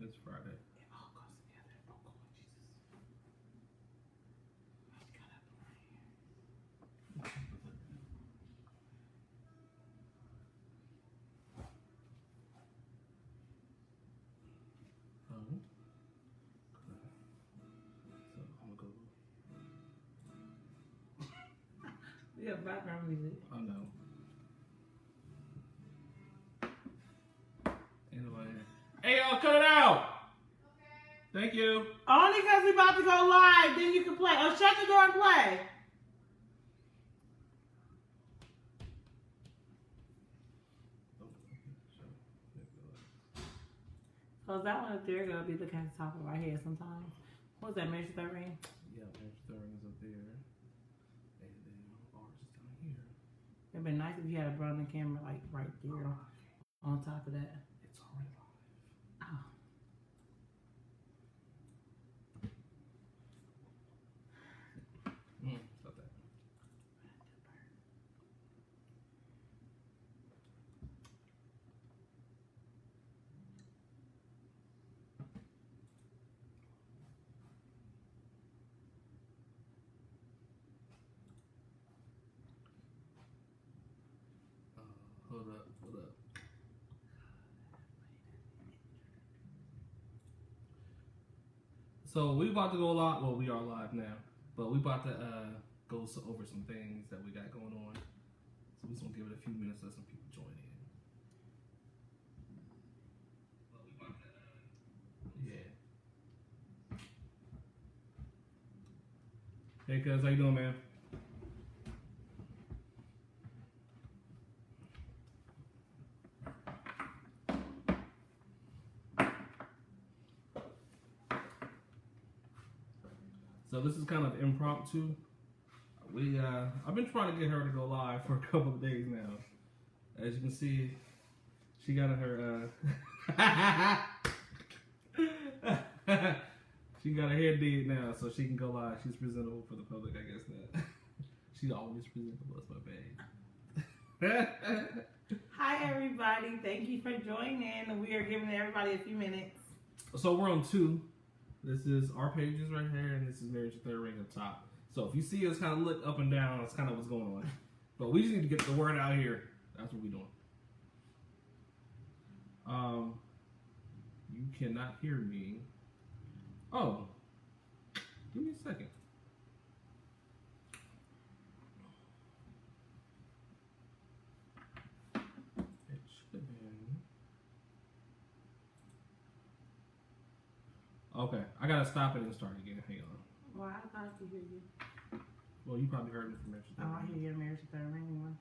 It's Friday. It all goes together. Oh, God, Jesus. I got up right here. So I'm gonna go. We have background music. I know. Ain't nobody here. Hey, y'all, cut it out! Okay. Thank you. Only because we about to go live, then you can play. Oh, shut the door and play. Cause that one up there gonna be looking at the top of our head sometimes. What's that, Marriage to the Third Ring? Yeah, Marriage to the Third Ring is up there. And then ours is down here. It'd been nice if you had a brother camera like right there on top of that. It's already live. Oh. Stop that. Hold up. So we about to go live. Well, we are live now, but we about to go over some things that we got going on. So we just gonna give it a few minutes, let some people join in. But we about to, yeah. Hey, cuz, how you doing, man? So this is kind of impromptu. I've been trying to get her to go live for a couple of days now. As you can see, she got her she got her hair did now, so she can go live. She's presentable for the public, I guess. That she's always presentable. That's my bad. Hi everybody, thank you for joining. We are giving everybody a few minutes. So we're on 2. This is our pages right here, and this is Marriage to the Third Ring up top. So if you see us kind of look up and down, that's kind of what's going on. But we just need to get the word out here. That's what we're doing. You cannot hear me. Oh, give me a second. It should have been. Okay, I gotta stop it and start again. Hang on. Well, I thought I could hear you. Well, you probably heard me from Marriage to the Oh, Third I Ring. hear you, Marriage to the Third Ring one.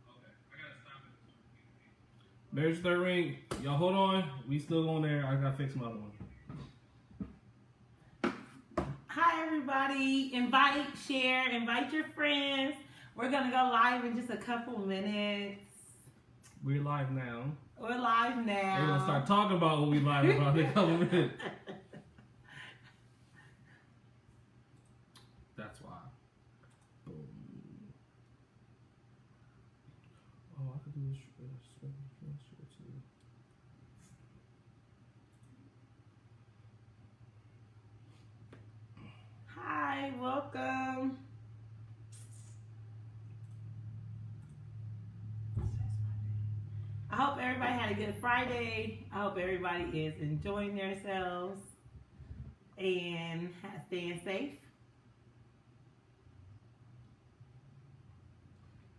Okay, I gotta stop it. Marriage to the Third Ring. Y'all hold on. We still going there. I gotta fix my other one. Hi everybody. Invite, share, invite your friends. We're gonna go live in just a couple minutes. We're live now. We're live now. We're gonna start talking about what we live about in a couple minutes. That's why. Boom. Oh, I could do this too. Hi, welcome. I hope everybody had a good Friday. I hope everybody is enjoying themselves and staying safe.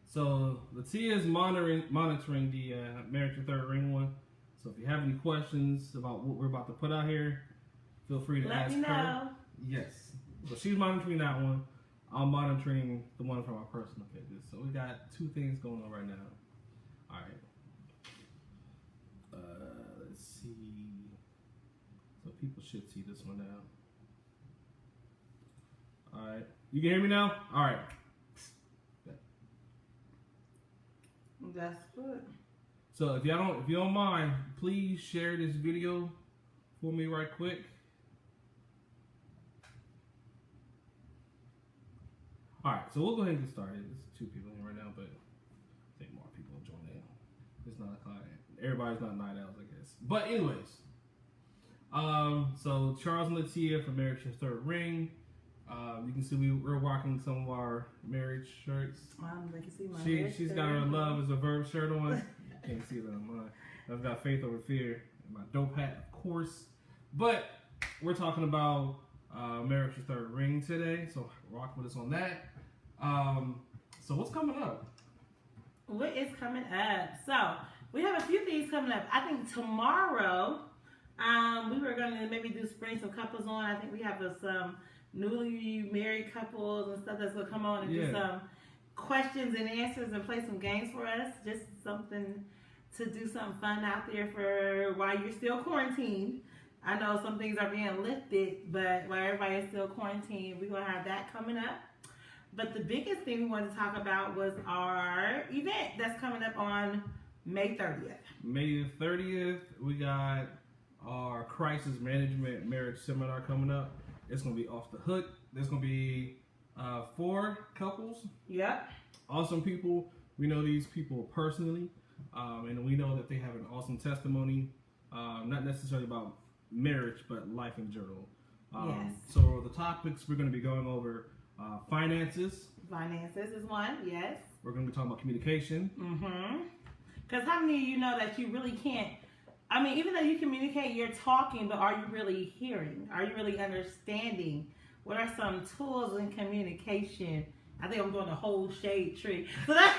So Latia is monitoring the Marriage to the Third Ring one. So if you have any questions about what we're about to put out here, feel free to Let ask me know. her. Yes. So she's monitoring that one. I'm monitoring the one from our personal pages. So we got 2 things going on right now. All right. Let's see. So people should see this one now. All right. You can hear me now? All right. That's good. So if you don't mind, please share this video for me right quick. All right, so we'll go ahead and get started. There's 2 people in right now, but I think more people will join in. It's not everybody's not night owls, I guess. this. But anyways, so Charles and Latia from Marriage Your Third Ring. You can see we're rocking some of our marriage shirts. They can see my She's got her love as a verb shirt on. Can't see that on mine. I've got faith over fear. And my dope hat, of course. But we're talking about Marriage Your Third Ring today. So rock with us on that. So what's coming up? What is coming up? So we have a few things coming up. I think tomorrow, we were going to maybe bring some couples on. I think we have some newly married couples and stuff that's going to come on and do some questions and answers and play some games for us. Just something to do something fun out there for while you're still quarantined. I know some things are being lifted, but while everybody is still quarantined, we're going to have that coming up. But the biggest thing we wanted to talk about was our event that's coming up on May 30th. May the 30th, we got our Crisis Management Marriage Seminar coming up. It's going to be off the hook. There's going to be 4 couples. Yep. Awesome people. We know these people personally, and we know that they have an awesome testimony, not necessarily about marriage, but life in general. Yes. So the topics we're going to be going over: finances. Finances is one, yes. We're going to be talking about communication. Mm-hmm. Because how many of you know that you really can't, I mean, even though you communicate, you're talking, but are you really hearing? Are you really understanding? What are some tools in communication? I think I'm doing the whole shade tree. But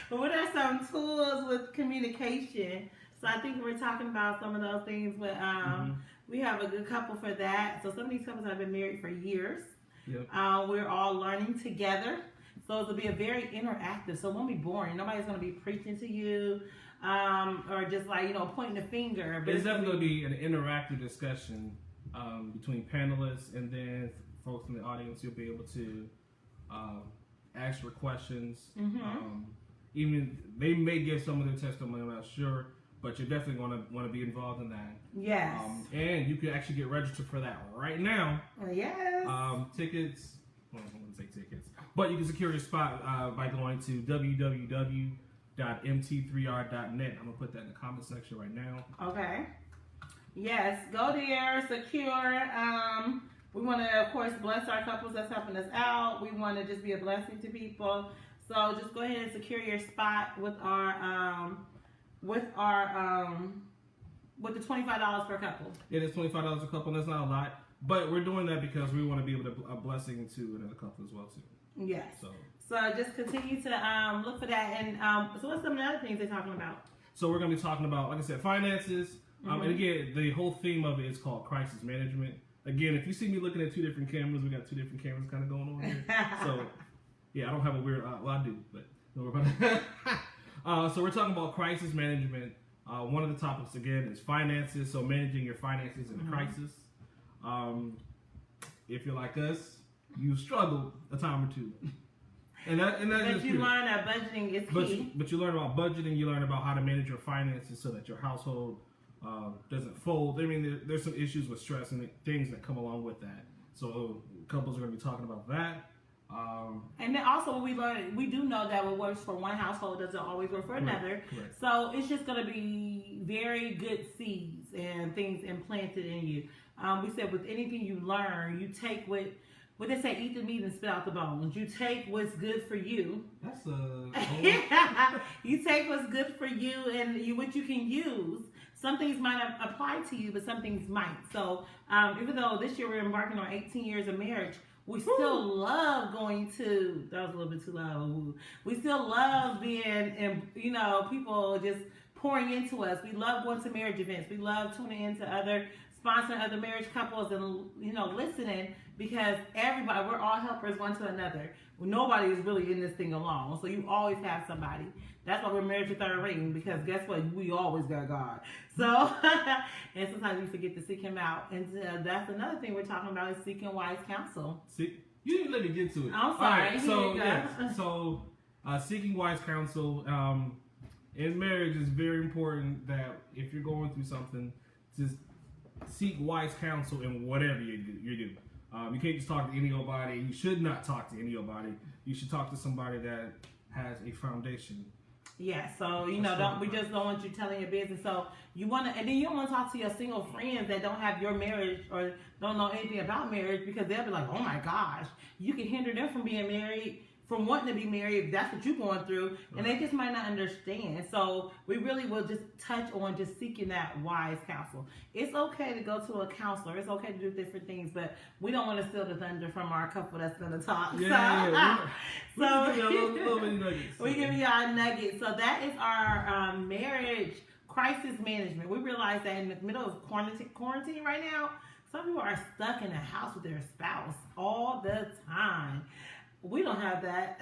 what are some tools with communication? So I think we're talking about some of those things, but we have a good couple for that. So some of these couples have been married for years. Yep. We're all learning together. So it'll be a very interactive. So it won't be boring. Nobody's going to be preaching to you or just like, pointing the finger. But it's definitely going to be an interactive discussion between panelists, and then folks in the audience. You'll be able to ask for questions. Even they may give some of their testimony, I'm not sure, but you're definitely going to want to be involved in that. Yes. And you can actually get registered for that right now. Yes. Tickets, well, I wouldn't say tickets, but you can secure your spot by going to www.mt3r.net. I'm going to put that in the comment section right now. Okay. Yes, go there, secure. We want to, of course, bless our couples that's helping us out. We want to just be a blessing to people. So just go ahead and secure your spot with the $25 per couple. It is $25 a couple, and that's not a lot. But we're doing that because we want to be able to a blessing to another couple as well too. Yes. So just continue to look for that. And so what's some of the other things they're talking about? So we're going to be talking about, like I said, finances. And again, the whole theme of it is called crisis management. Again, if you see me looking at 2 different cameras, we got 2 different cameras kind of going on here. So yeah, I don't have a weird. Well, I do, but don't worry about it. So we're talking about crisis management. One of the topics again is finances. So managing your finances in a crisis. If you're like us, you've struggled a time or two, and that's but you learn that budgeting is key. But you learn about budgeting. You learn about how to manage your finances so that your household doesn't fold. I mean, there's some issues with stress and things that come along with that. So couples are going to be talking about that. And then also we learn, we do know that what works for one household doesn't always work for another. Correct. So it's just going to be very good seeds and things implanted in you. We said with anything you learn, you take what they say, eat the meat and spit out the bones. You take what's good for you. That's You take what's good for you and what you can use. Some things might apply to you, but some things might. So even though this year we're embarking on 18 years of marriage, we still love going to, that was a little bit too loud. We still love being, people just pouring into us. We love going to marriage events. We love tuning into sponsoring other marriage couples and, listening, because everybody, we're all helpers one to another. Nobody is really in this thing alone. So you always have somebody. That's why we're married to third ring, because guess what? We always got God. So, and sometimes we forget to seek him out. And that's another thing we're talking about, is seeking wise counsel. See, you didn't let me get to it. I'm sorry. Right, so seeking wise counsel in marriage is very important, that if you're going through something, just seek wise counsel in whatever you do. You can't just talk to anybody. You should not talk to anybody. You should talk to somebody that has a foundation. Yeah, so you That's know, fine. we just don't want you telling your business. So you want to, and then you don't want to talk to your single friends that don't have your marriage or don't know anything about marriage, because they'll be like, oh my gosh, you can hinder them from being married, from wanting to be married, if that's what you're going through, and they just might not understand. So we really will just touch on just seeking that wise counsel. It's okay to go to a counselor. It's okay to do different things, but we don't want to steal the thunder from our couple that's going to talk. Yeah. So, We give you a little bit of nuggets. we give y'all nuggets. So that is our marriage crisis management. We realize that in the middle of quarantine right now, some people are stuck in the house with their spouse all the time. We don't have that.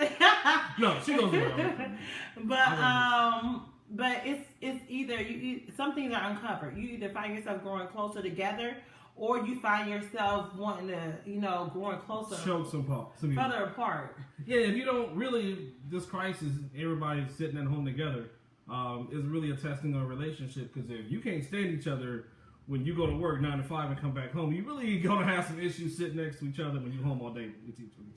No, she goes around. But it's either some things are uncovered. You either find yourself growing closer together, or you find yourself wanting to, growing closer, Choke some further apart. Yeah, if you don't really, this crisis, everybody's sitting at home together, is really a testing of a relationship, because if you can't stand each other when you go to work 9 to 5 and come back home, you really gonna have some issues sitting next to each other when you're home all day with each other.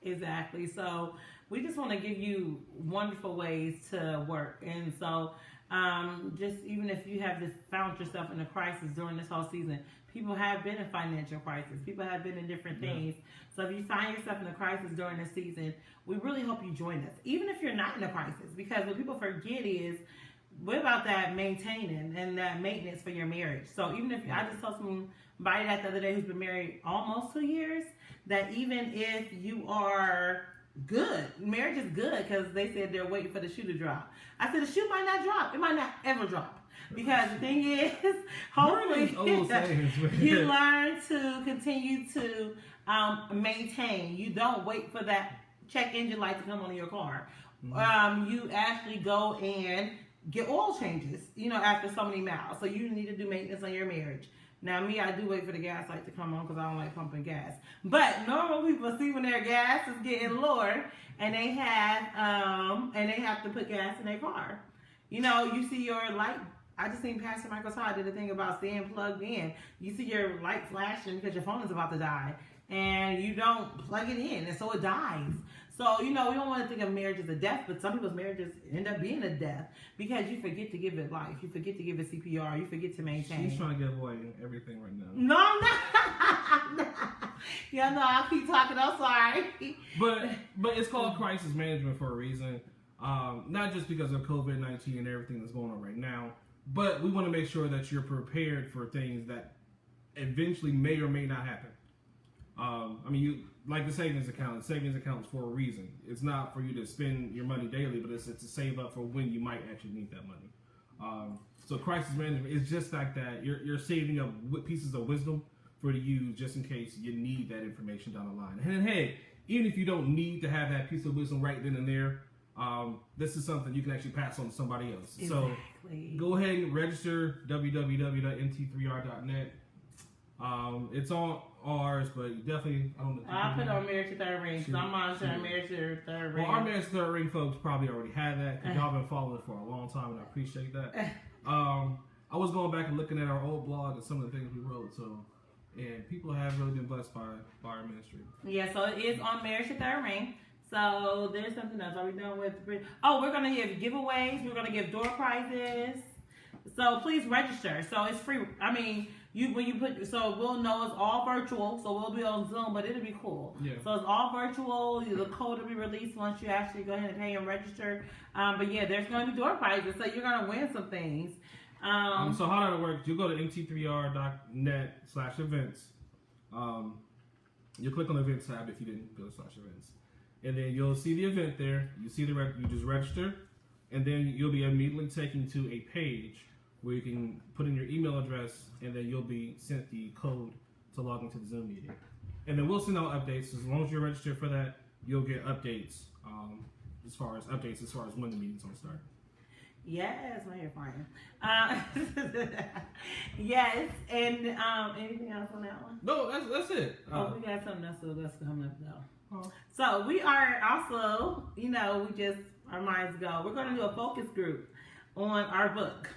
Exactly. So we just want to give you wonderful ways to work. And so just even if you have just found yourself in a crisis during this whole season, people have been in financial crisis. People have been in different things. So if you find yourself in a crisis during this season, we really hope you join us, even if you're not in a crisis, because what people forget is we're about that maintaining and that maintenance for your marriage. So even if I just told somebody that the other day who's been married almost 2 years, that even if you are good, marriage is good, because they said they're waiting for the shoe to drop. I said the shoe might not drop. It might not ever drop. Because the thing is, hopefully you learn to continue to maintain. You don't wait for that check engine light to come on in your car. You actually go and get oil changes, after so many miles. So you need to do maintenance on your marriage. Now, me, I do wait for the gas light to come on because I don't like pumping gas. But normal people see when their gas is getting lower, and they have to put gas in their car. You see your light. I just seen Pastor Michael Todd did a thing about staying plugged in. You see your light flashing because your phone is about to die, and you don't plug it in, and so it dies. So, we don't want to think of marriage as a death, but some people's marriages end up being a death because you forget to give it life. You forget to give it CPR. You forget to maintain. She's trying to give away everything right now. No, I'm not. Yeah, no, I'll keep talking. I'm sorry. But it's called crisis management for a reason. Not just because of COVID-19 and everything that's going on right now, but we want to make sure that you're prepared for things that eventually may or may not happen. You like the savings account. The savings account is for a reason. It's not for you to spend your money daily, but it's to save up for when you might actually need that money. So crisis management is just like that. You're saving up pieces of wisdom for to use just in case you need that information down the line. And hey, even if you don't need to have that piece of wisdom right then and there, this is something you can actually pass on to somebody else. Exactly. So go ahead and register www.mt3r.net. It's on ours, but definitely I'll put on Marriage to Third Ring, because I'm monitoring Marriage to Third Ring. Well, our Marriage to Third Ring folks probably already had that, because y'all been following it for a long time, and I appreciate that. I was going back and looking at our old blog and some of the things we wrote, and people have really been blessed by our ministry. Yeah, so it is on Marriage to Third Ring. So there's something else. Are we done with? We're gonna give giveaways. We're gonna give door prizes. So please register. So it's free. We'll know it's all virtual. So we'll be on Zoom, but it'll be cool. Yeah. So it's all virtual. The code will be released once you actually go ahead and pay and register. But yeah, there's gonna be door prizes. So you're gonna win some things. So how that'll work? You go to mt3r.net/events. You click on the events tab if you didn't go to /events. And then you'll see the event there. You see you just register, and then you'll be immediately taken to a page where you can put in your email address, and then you'll be sent the code to log into the Zoom meeting. And then we'll send out updates. As long as you're registered for that, you'll get updates as far as when the meeting's going to start. Yes, my hair fine. Yes, and anything else on that one? No, that's it. We got something else that's coming up though. So we are also, our minds go. We're going to do a focus group on our book.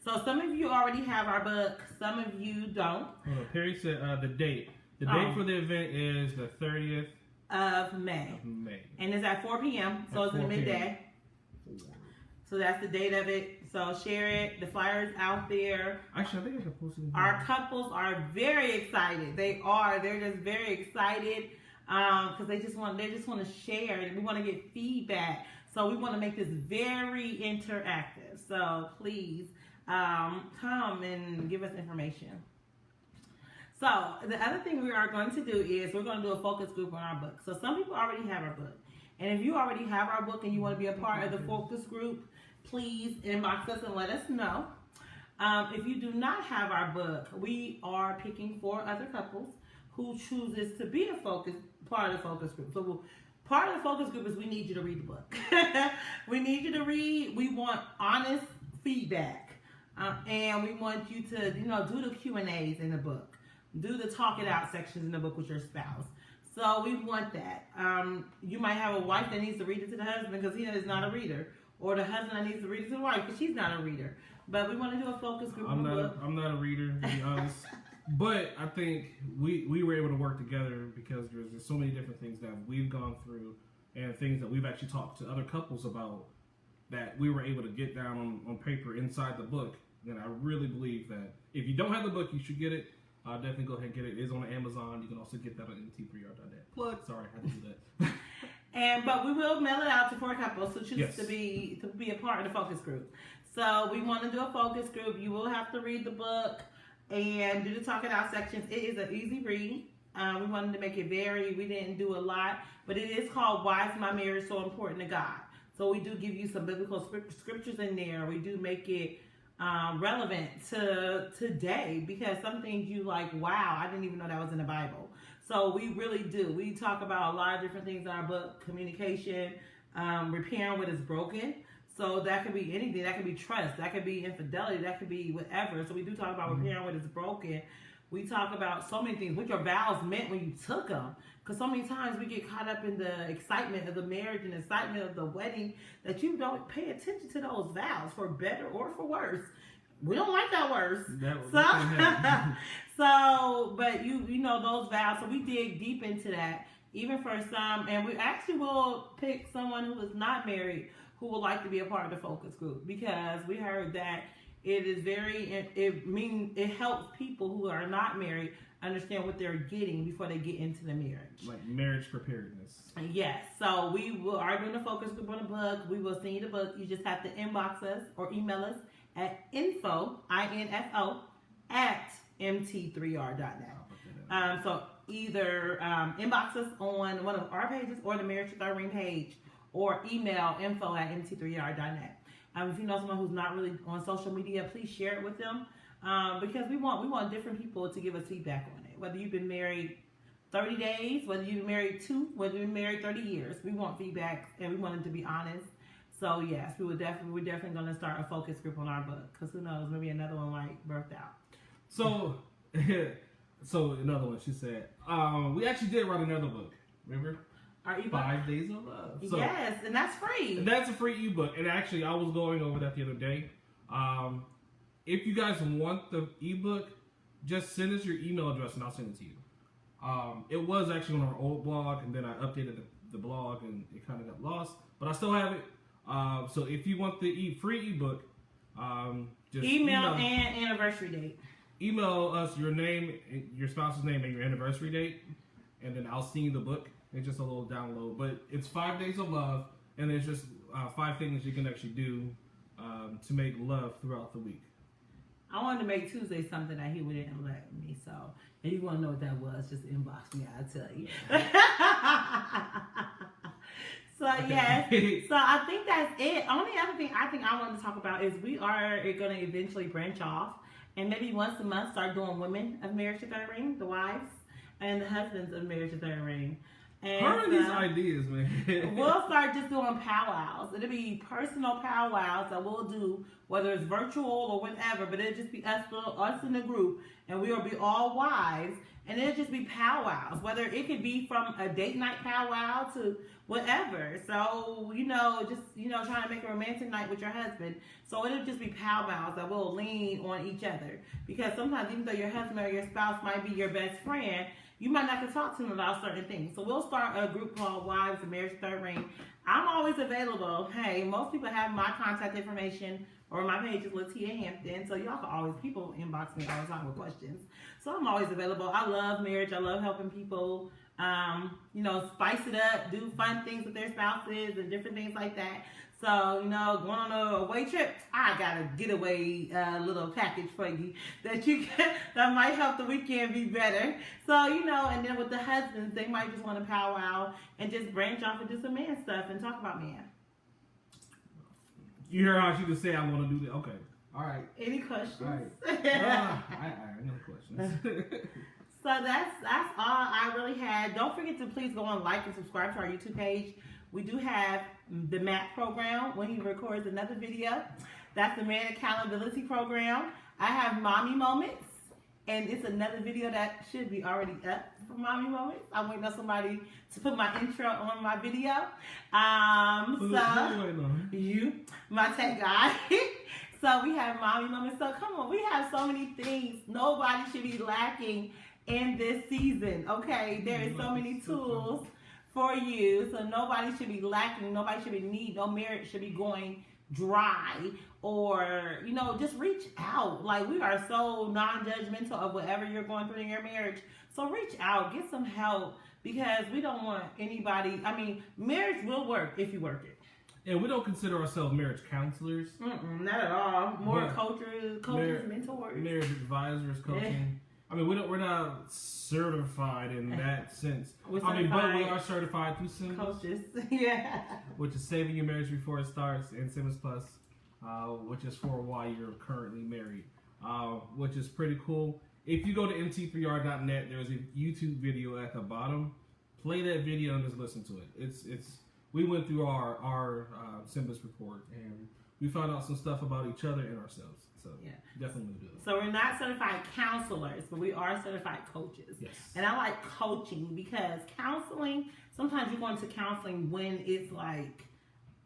So some of you already have our book. Some of you don't. Perry said the date. The date for the event is the 30th of May. And it's at 4 p.m. So it's in the midday. So that's the date of it. So share it. The flyer's out there. Actually, I think I can post it. Our couples are very excited. They are. They're just very excited because they just want to share. We want to get feedback. So we want to make this very interactive. So please come and give us information. So the other thing we are going to do is we're going to do a focus group on our book. So some people already have our book. And if you already have our book and you want to be a part of the focus group, please inbox us and let us know. If you do not have our book, we are picking 4 other couples who chooses to be a part of the focus group. So part of the focus group is we need you to read the book. We need you to read. We want honest feedback. And we want you to, do the Q&As in the book. Do the talk it out sections in the book with your spouse. So we want that. You might have a wife that needs to read it to the husband because he is not a reader. Or the husband that needs to read it to the wife because she's not a reader. But we want to do a focus group on the book. I'm not a reader, to be honest. But I think we were able to work together because there's so many different things that we've gone through and things that we've actually talked to other couples about that we were able to get down on paper inside the book. And I really believe that if you don't have the book, you should get it. Definitely go ahead and get it. It is on Amazon. You can also get that on mt3r.net. Plug. Sorry, I had to do that. But we will mail it out to 4 couples who choose to be a part of the focus group. So we want to do a focus group. You will have to read the book and do the talk it out sections. It is an easy read. We wanted to make it we didn't do a lot, but it is called Why Is My Marriage So Important to God? So we do give you some biblical scriptures in there. We do make it relevant to today because some things you like, wow, I didn't even know that was in the Bible. So we really do. We talk about a lot of different things in our book: communication, repairing what is broken. So that could be anything. That could be trust. That could be infidelity. That could be whatever. So we do talk about repairing what is broken. We talk about so many things. What your vows meant when you took them. Because so many times we get caught up in the excitement of the marriage and excitement of the wedding that you don't pay attention to those vows, for better or for worse. We don't like that worse. But you know those vows. So we dig deep into that, even for some. And we actually will pick someone who is not married who would like to be a part of the focus group, because we heard that it is it helps people who are not married understand what they're getting before they get into the marriage. Like marriage preparedness. Yes. So we are doing a focus group on the book. We will send you the book. You just have to inbox us or email us at info at mt3r.net. So either inbox us on one of our pages or the Marriage to Third Ring page, or email info at mt3r.net. If you know someone who's not really on social media, please share it with them, because we want different people to give us feedback on it. Whether you've been married 30 days, whether you've been married 2, whether you've been married 30 years, we want feedback and we want it to be honest. So yes, we're definitely going to start a focus group on our book, because who knows, maybe another one might birth out. So another one, she said, we actually did write another book. Remember? Our ebook? 5 Days of Love. So, yes, and that's free. And that's a free ebook. And actually, I was going over that the other day. If you guys want the ebook, just send us your email address and I'll send it to you. It was actually on our old blog, and then I updated the blog and it kind of got lost. But I still have it. So if you want the free ebook, just email and anniversary date. Email us your name, your spouse's name, and your anniversary date, and then I'll send you the book. It's just a little download, but it's 5 Days of Love, and it's just 5 things you can actually do to make love throughout the week. I wanted to make Tuesday something that he wouldn't let me, so if you want to know what that was, just inbox me, I'll tell you. So yes, so I think that's it. Only other thing I think I wanted to talk about is we are going to eventually branch off, and maybe once a month start doing Women of Marriage to Third Ring, the wives, and the husbands of Marriage to Third Ring. And how are these ideas, man? We'll start just doing powwows. It'll be personal powwows that we'll do, whether it's virtual or whatever, but it'll just be us in the group, and we'll be all wives, and it'll just be powwows, whether it could be from a date night powwow to whatever. So, trying to make a romantic night with your husband. So it'll just be powwows that will lean on each other, because sometimes even though your husband or your spouse might be your best friend, you might not can talk to them about certain things. So we'll start a group called Wives of Marriage to Third Ring. I'm always available. Hey, most people have my contact information or my page is Latia Hampton, so y'all can always, people inbox me all the time with questions. So I'm always available. I love marriage. I love helping people, spice it up, do fun things with their spouses and different things like that. So, going on a away trip, I got a getaway little package for you that might help the weekend be better. So, and then with the husbands, they might just want to powwow and just branch off and do some man stuff and talk about man. You hear how she just said, I want to do that? Okay. All right. Any questions? All right. I no questions. So that's all I really had. Don't forget to please go and like and subscribe to our YouTube page. We do have the MAP program when he records another video. That's the Man Accountability Program. I have Mommy Moments, and it's another video that should be already up for Mommy Moments. I'm waiting on somebody to put my intro on my video. You, my tech guy. So we have Mommy Moments. So come on, we have so many things. Nobody should be lacking in this season, okay? There is so many tools for you, so nobody should be lacking, nobody should be in need, no marriage should be going dry, or just reach out. Like, we are so non-judgmental of whatever you're going through in your marriage, so reach out, get some help, because we don't want anybody, marriage will work if you work it. And we don't consider ourselves marriage counselors. Not at all. More coaches, mentors, marriage advisors, coaching. We're not certified in that sense. But we are certified through Simmons. Coaches, yeah. Which is Saving Your Marriage Before It Starts, and Simmons Plus, which is for why you're currently married, which is pretty cool. If you go to mt3r.net, there's a YouTube video at the bottom. Play that video and just listen to it. We went through our Simmons report, and we found out some stuff about each other and ourselves. So yeah, definitely do it. So we're not certified counselors, but we are certified coaches. Yes. And I like coaching because counseling, sometimes you're going to counseling when it's like,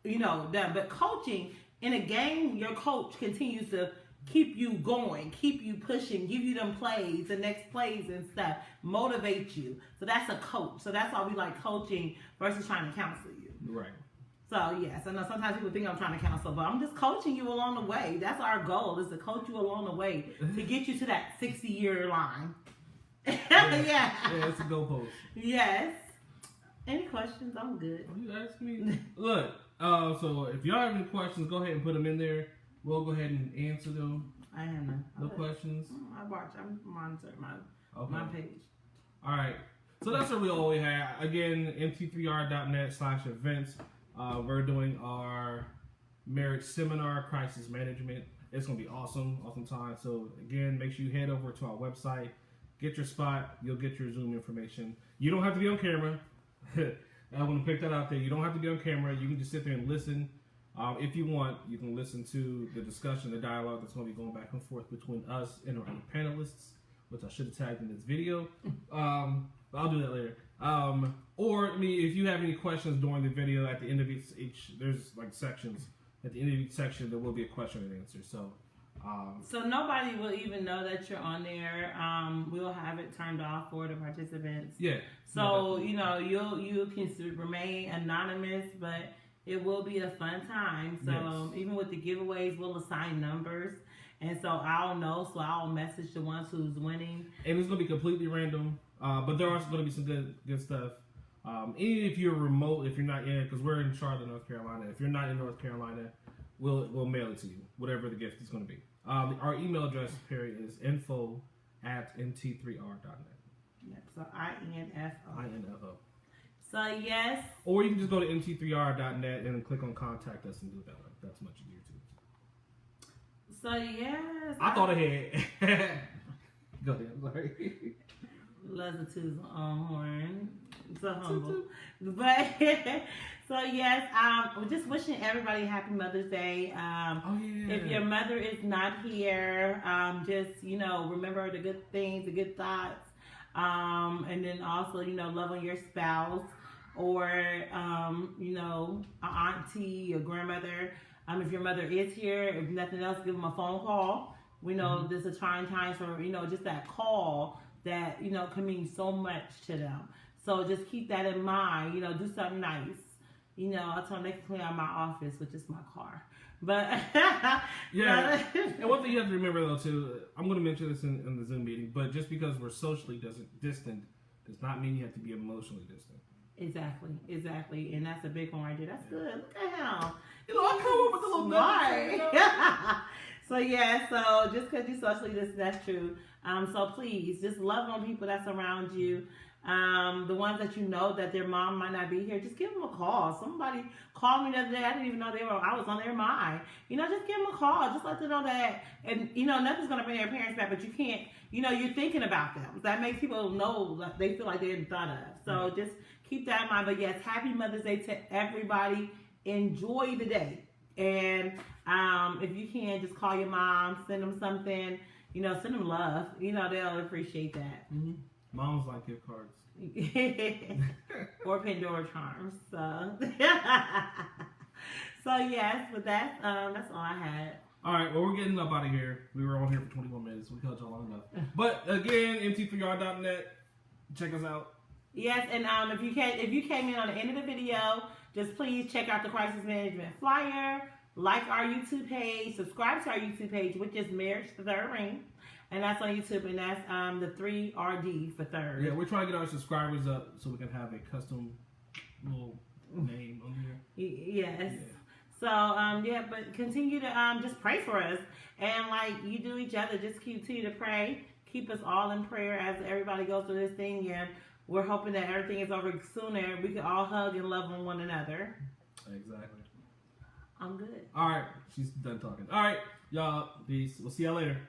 done. But coaching, in a game, your coach continues to keep you going, keep you pushing, give you them plays, the next plays and stuff, motivate you. So that's a coach. So that's why we like coaching versus trying to counsel you. Right. So, yes, I know sometimes people think I'm trying to counsel, but I'm just coaching you along the way. That's our goal, is to coach you along the way to get you to that 60-year line. Yeah. Yeah, it's a goalpost. Yes. Any questions? I'm good. You ask me. Look, so if y'all have any questions, go ahead and put them in there. We'll go ahead and answer them. I have none. No questions? I monitor my page. All right. So that's really all we have. Again, mt3r.net/events. We're doing our marriage seminar, crisis management. It's going to be awesome time. So again, make sure you head over to our website, get your spot. You'll get your Zoom information. You don't have to be on camera. I want to pick that out there. You don't have to be on camera. You can just sit there and listen. If you want, you can listen to the discussion, the dialogue that's going to be going back and forth between us and our other panelists, which I should have tagged in this video. But I'll do that later. If you have any questions during the video, at the end of each there's like sections. At the end of each section, there will be a question and answer. So nobody will even know that you're on there. We'll have it turned off for the participants. Yeah. So you can remain anonymous, but it will be a fun time. So even with the giveaways, we'll assign numbers. And so I'll know, so I'll message the ones who's winning. And it's going to be completely random. But there are going to be some good stuff. Even if you're remote, if you're not in, because we're in Charlotte, North Carolina. If you're not in North Carolina, we'll mail it to you, whatever the gift is going to be. Our email address, Perry, is info@mt3r.net. Yep, so INFO. INFO. So yes. Or you can just go to mt3r.net and click on contact us and do it that way. That's much easier too. So yes. I thought ahead. Go ahead, I'm sorry. Loves to his own horn. So humble. But so yes, we're just wishing everybody happy Mother's Day. If your mother is not here, just remember the good things, the good thoughts, and then also love on your spouse or an auntie or grandmother. If your mother is here, if nothing else, give them a phone call. We know this is a trying time for just that call that can mean so much to them. So just keep that in mind. Do something nice. you know, I told them they can clean out my office, which is my car. But yeah, and one thing you have to remember though too, I'm going to mention this in the Zoom meeting, but just because we're socially distant does not mean you have to be emotionally distant. Exactly, and that's a big one right there. That's good. Look at him. You know, I come up with a little smart. So yeah, so just because you're socially distant, that's true. So please, just love on people that's around you. The ones that you know that their mom might not be here, just give them a call. Somebody called me the other day. I didn't even know I was on their mind. You know, just give them a call. Just let them know that, and you know, nothing's gonna bring their parents back, but you can't. You know, you're thinking about them. That makes people know that they feel like they're thought of. So just keep that in mind. But yes, happy Mother's Day to everybody. Enjoy the day, and if you can, just call your mom, send them something. You know, send them love. You know, they'll appreciate that. Mm-hmm. Moms like gift cards. Or Pandora charms. So, so yes, but that's all I had. All right, well, we're getting up out of here. We were on here for 21 minutes. We held y'all long enough. But again, mt3r.net. Check us out. Yes, and if you came in on the end of the video, just please check out the Crisis Management flyer, like our YouTube page, subscribe to our YouTube page, which is Marriage the Third Ring. And that's on YouTube, and that's the 3RD for third. Yeah, we're trying to get our subscribers up so we can have a custom little name on here. Yes. Yeah. So, yeah, but continue to just pray for us. And like you do each other, just continue to pray. Keep us all in prayer as everybody goes through this thing. And we're hoping that everything is over sooner. We can all hug and love on one another. Exactly. I'm good. All right. She's done talking. All right. Y'all, peace. We'll see y'all later.